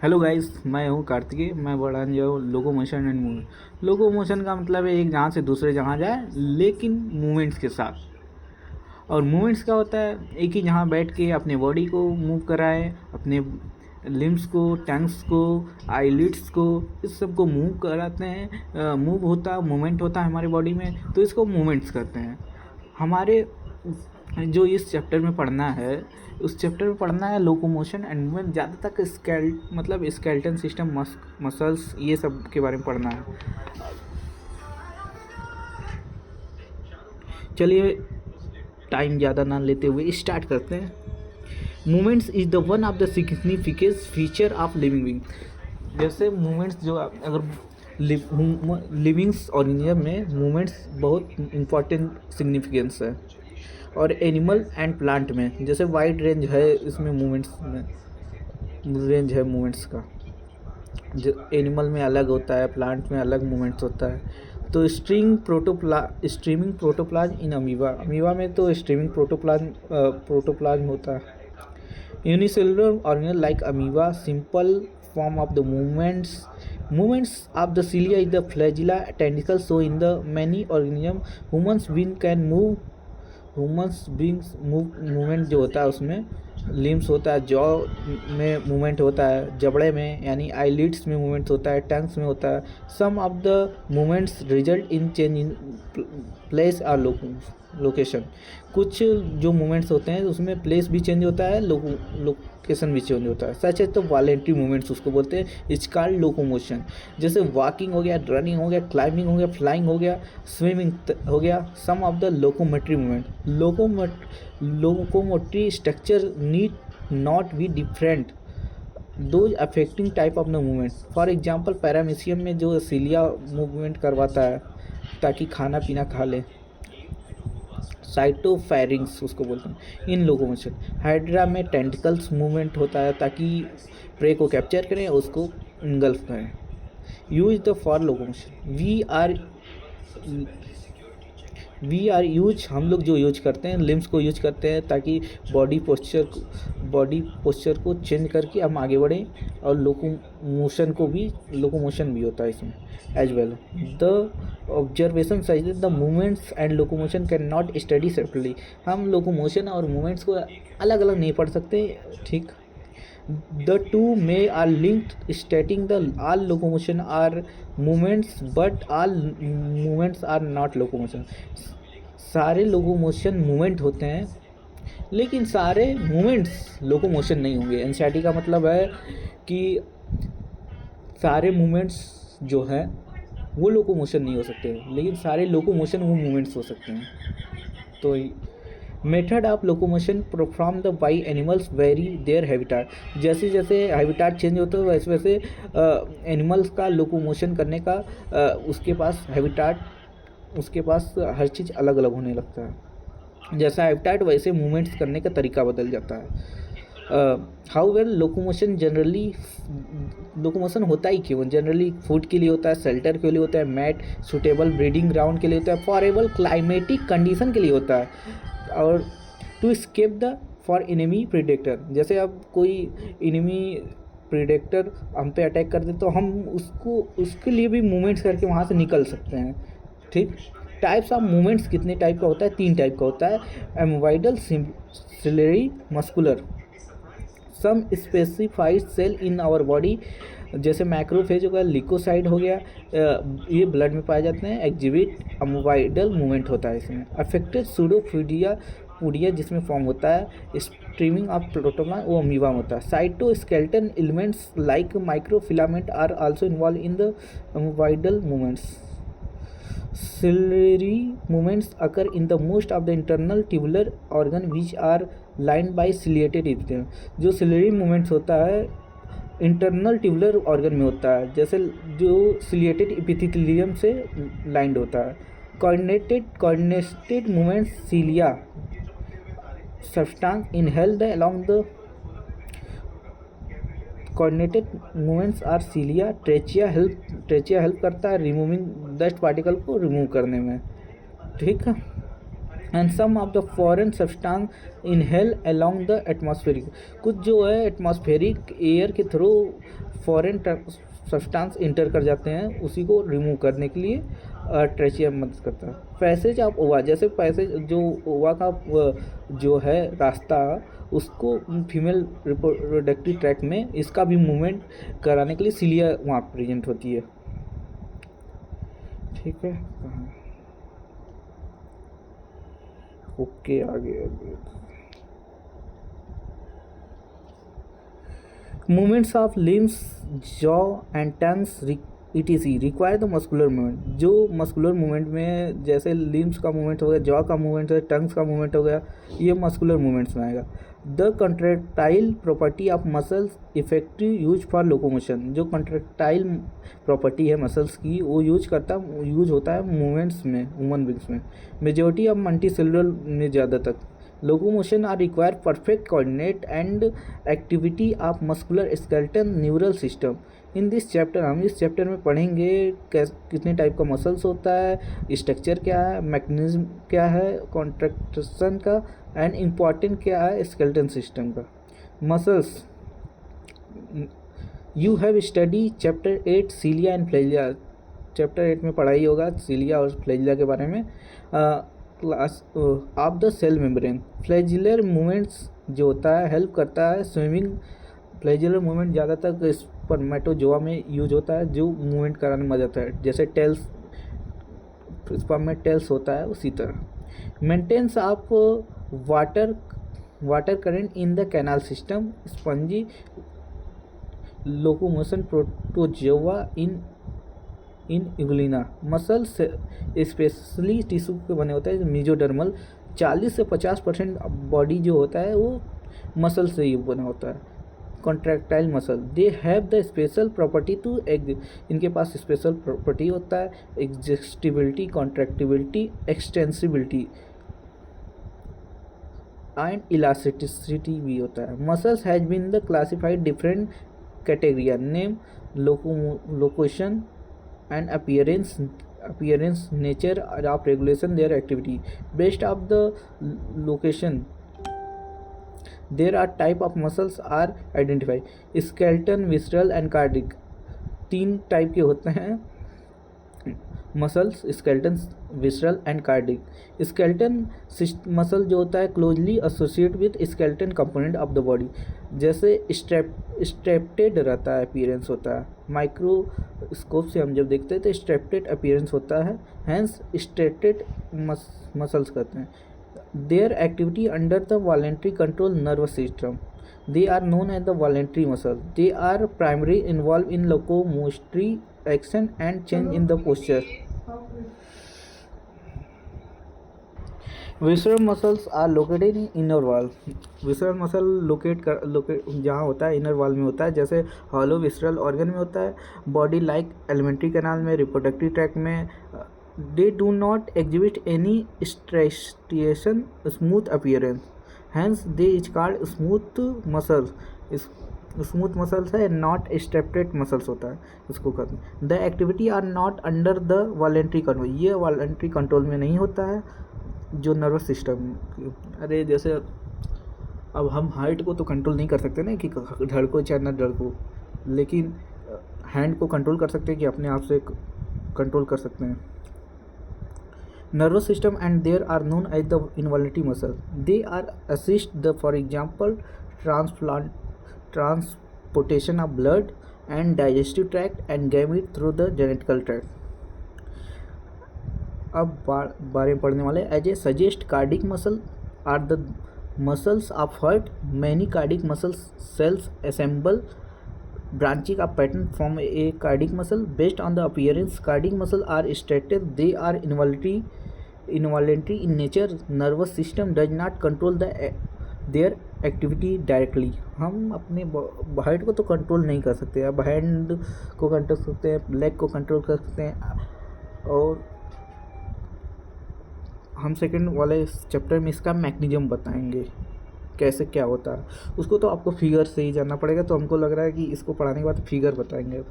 Hello guys, मैं हूँ कार्तिकेय। मैं बढ़ाने जाऊँ लोकोमोशन एंड मूवमेंट। लोकोमोशन का मतलब है एक जगह से दूसरे जगह जाए, लेकिन मूवमेंट्स के साथ। और मूवमेंट्स क्या होता है, एक ही जगह बैठ के अपने बॉडी को मूव कराए, अपने लिम्स को, टंग्स को, आईलिड्स को, इस सब को मूव कराते हैं। मूव होता है, मूवमेंट होता है हमारे बॉडी में, तो इसको मूवमेंट्स करते हैं। हमारे जो इस चैप्टर में पढ़ना है, उस चैप्टर में पढ़ना है लोकोमोशन एंड मूवमेंट। ज़्यादा तक मतलब स्केलेटन सिस्टम, मसल्स, ये सब के बारे में पढ़ना है। चलिए टाइम ज़्यादा ना लेते हुए स्टार्ट करते हैं। Movements is the one of the significant feature of living being. जैसे मूवमेंट्स जो अगर लिविंग्स ऑर्गेनिज्म में मूवमेंट्स बहुत इम्पोर्टेंट सिग्निफिकेंस है। और एनिमल एंड प्लांट में जैसे वाइड रेंज है, इसमें मूवमेंट्स में रेंज है मूवमेंट्स का। जो एनिमल में अलग होता है, प्लांट में अलग मूवमेंट्स होता है। तो स्ट्रीमिंग प्रोटोप्लाज्म इन अमीबा में तो स्ट्रीमिंग प्रोटोप्लाज्म होता है। Unicellular organelle like amoeba, simple form of the movements of the cilia is the flagella tentacles. So in the many organism humans beings movement जो होता है उसमें लिम्स होता है, जॉ में मूवमेंट होता है, जबड़े में यानी आईलिड्स में मूवमेंट होता है, टंग्स में होता है। Some of the movements result in change in place और लोकेशन। कुछ जो मूवमेंट्स होते हैं उसमें प्लेस भी चेंज होता है, लोकेशन भी चेंज होता है। सच है तो वॉलेंट्री मूवमेंट्स उसको बोलते हैं, इट्स कॉल्ड लोकोमोशन। जैसे वॉकिंग हो गया, रनिंग हो गया, क्लाइंबिंग हो गया, फ्लाइंग हो गया, स्विमिंग हो गया। Some of the locomotory movement. Locomotory structure need not be different those affecting type of the movement. For example paramecium में जो सीलिया मूवमेंट करवाता है ताकि खाना पीना खा ले, साइटोफेरिंग्स उसको बोलते हैं इन लोकोमोशन। हाइड्रा में टेंटिकल्स मूवमेंट होता है ताकि प्रे को कैप्चर करें, उसको इंगल्फ करें। Use the for locomotion we are use, हम लोग जो यूज करते हैं लिम्स को यूज करते हैं ताकि बॉडी पोस्चर को चेंज करके हम आगे बढ़ें। और लोकोमोशन भी होता है इसमें as well. The observation suggest the movements and locomotion can not study separately. हम लोकोमोशन और मूवमेंट्स को अलग अलग नहीं पढ़ सकते, ठीक। The two may are linked, stating the all locomotion are movements, but all movements are not locomotion. सारे लोकोमोशन मूवमेंट होते हैं, लेकिन सारे मूवमेंट्स लोकोमोशन नहीं होंगे। एनसीईआरटी का मतलब है कि सारे मूवमेंट्स जो हैं वो लोकोमोशन नहीं हो सकते, लेकिन सारे लोकोमोशन वो मूवमेंट्स हो सकते हैं। तो method of locomotion perform the by animals vary their habitat. जैसे जैसे हैबिटाट चेंज होता है वैसे वैसे एनिमल्स का लोकोमोशन करने का उसके पास हर चीज़ अलग अलग होने लगता है। जैसा हैबिटाट वैसे मूवमेंट्स करने का तरीका बदल जाता है। हाउएवर लोकोमोशन होता ही क्यों? जनरली फूड के लिए होता है, शेल्टर के लिए होता है, मैट सुटेबल ब्रीडिंग ग्राउंड के लिए होता है, फॉरेबल क्लाइमेटिक कंडीशन के लिए होता है, और to escape the for enemy predator. जैसे अब कोई इनेमी प्रिडेक्टर हम पे अटैक कर दे तो हम उसके लिए भी मूवमेंट्स करके वहाँ से निकल सकते हैं, ठीक। टाइप्स ऑफ मूवमेंट्स कितने टाइप का होता है? 3 टाइप का होता है। एमोवाइडल, ciliary, muscular. Some specified cell in our body जैसे मैक्रोफेज हो गया, लिकोसाइड हो गया, ये ब्लड में पाए जाते हैं, एग्जिबिट अमोवाइडल मूवमेंट होता है इसमें। अफेक्टेड सूडोफूडिया जिसमें फॉर्म होता है, स्ट्रीमिंग ऑफ प्रोटोप्लाज्म वो अमीबा में होता है। Cytoskeleton elements like microfilament are also involve in the अमोवाइडल movements. Ciliary movements occur in the most of the internal tubular organ which are lined by ciliated epithelium। जो ciliary movements होता है internal tubular organ में होता है, जैसे जो ciliated epithelium से लाइंड होता है। Coordinated movements cilia substance inhale the along the coordinated movements are cilia. Trachea help करता है रिमूविंग डस्ट पार्टिकल को रिमूव करने में, ठीक है। And some of the foreign substance inhale along the atmospheric, कुछ जो है एटमॉस्फेरिक एयर के थ्रू फॉरेन सब्सटेंस इंटर कर जाते हैं, उसी को रिमूव करने के लिए ट्रेचियम मदद करता है। पैसेज ऑफ ओवा, जैसे पैसेज जो ओवा का जो है रास्ता, उसको फीमेल रिप्रोडक्टिव ट्रैक्ट में इसका भी मूवमेंट कराने के लिए सिलिया वहाँ प्रेजेंट होती है। ठीक है, ओके आगे आगे movements of limbs, jaw and tongues ETC require the muscular movement, जो मस्कुलर मूवमेंट में जैसे लिम्स का मूवमेंट हो गया, जॉ का मूवमेंट हो गया, टंग्स का मूवमेंट हो गया, ये मस्कुलर मूवमेंट्स में आएगा। The contractile property of muscles effective use for locomotion, जो कंट्रैक्टाइल प्रॉपर्टी है मसल्स की वो यूज होता है मूवमेंट्स में, ह्यूमन बींग्स में। मेजॉरिटी ऑफ मल्टीसेलुलर में ज़्यादातर locomotion are require perfect coordinate and activity of muscular skeleton neural system. In this chapter, हम इस चैप्टर में पढ़ेंगे कितने टाइप का मसल्स होता है, स्ट्रक्चर क्या है, मैकेनिज्म क्या है कॉन्ट्रैक्शन का, एंड इम्पॉर्टेंट क्या है स्केलेटन सिस्टम का। Muscles, you have study chapter 8 cilia and flagella, chapter 8 में पढ़ाई होगा सीलिया और फ्लैजिया के बारे में। Class of the cell membrane, flagellar movements जो होता है हेल्प करता है स्विमिंग। फ्लैजिलर मूवमेंट ज़्यादातर स्पर्मेटोजोआ में यूज होता है, जो मूवमेंट कराने में मदद आता है, जैसे टेल्स, स्पर्म में टेल्स होता है उसी तरह। Maintenance of water current in the canal system, spongy locomotion protozoa in euglena. Muscles specially tissue के बने होते हैं, मेसोडर्मल 40 से 50% बॉडी जो होता है वो मसल से ही बना होता है। Contractile muscle, they have the special property to इनके पास स्पेशल प्रॉपर्टी होता है excitability, contractibility, extensibility and elasticity भी होता है। Muscles has been the classified different category, name, location and appearance, nature of regulation their activity based of the location. There are type of muscles are identified, skeleton, visceral and cardiac। 3 type के होते हैं muscles, skeleton, visceral and cardiac. Skeleton muscle जो होता है closely associate with skeleton component of the body, जैसे स्ट्रेप्टेड रहता है, appearance होता है। माइक्रोस्कोप से हम जब देखते हैं तो स्ट्रेप्टेड अपीयरेंस होता है, हैंस स्ट्रेप्टेड मसल्स कहते हैं। There activity under the voluntary control nervous system, they are known as the voluntary muscle, they are primarily involved in locomotory action and change in the posture। visceral muscles are located in inner wall, visceral muscle locate जहाँ होता है inner wall में होता है, जैसे hollow visceral organ में होता है, बॉडी लाइक एलिमेंट्री कैनाल में, रिप्रोडक्टिव ट्रैक्ट में। they do not exhibit any striation, smooth appearance, hence they is called smooth muscles। Smooth muscles है, नॉट स्ट्रेप्टेड मसल्स होता है इसको कहते हैं। The activity are not under the voluntary control, ये voluntary control में नहीं होता है जो नर्वस सिस्टम। अरे जैसे अब हम हार्ट को तो कंट्रोल नहीं कर सकते ना कि धड़को चाहे न धड़को, लेकिन हैंड को कंट्रोल कर सकते हैं कि अपने आप से कंट्रोल कर सकते हैं। nervous system and there are known as the involuntary muscle, they are assist the for example transportation of blood and digestive tract and gamete through the genital tract। अब बारे में पढ़ने वाले as a suggest cardiac muscle are the muscles of heart, many cardiac muscle cells assemble branching a pattern from a cardiac muscle based on the appearance। cardiac muscle are stated, they are involuntary in nature, nervous system does not control their activity directly। हम अपने heart को तो control नहीं कर सकते, अब hand को control कर सकते हैं, लेग को कंट्रोल कर सकते हैं, और हम सेकंड वाले चैप्टर में इसका मैकेनिज्म बताएंगे कैसे क्या होता है। उसको तो आपको फिगर से ही जानना पड़ेगा, तो हमको लग रहा है कि इसको पढ़ाने के बाद फिगर बताएंगे।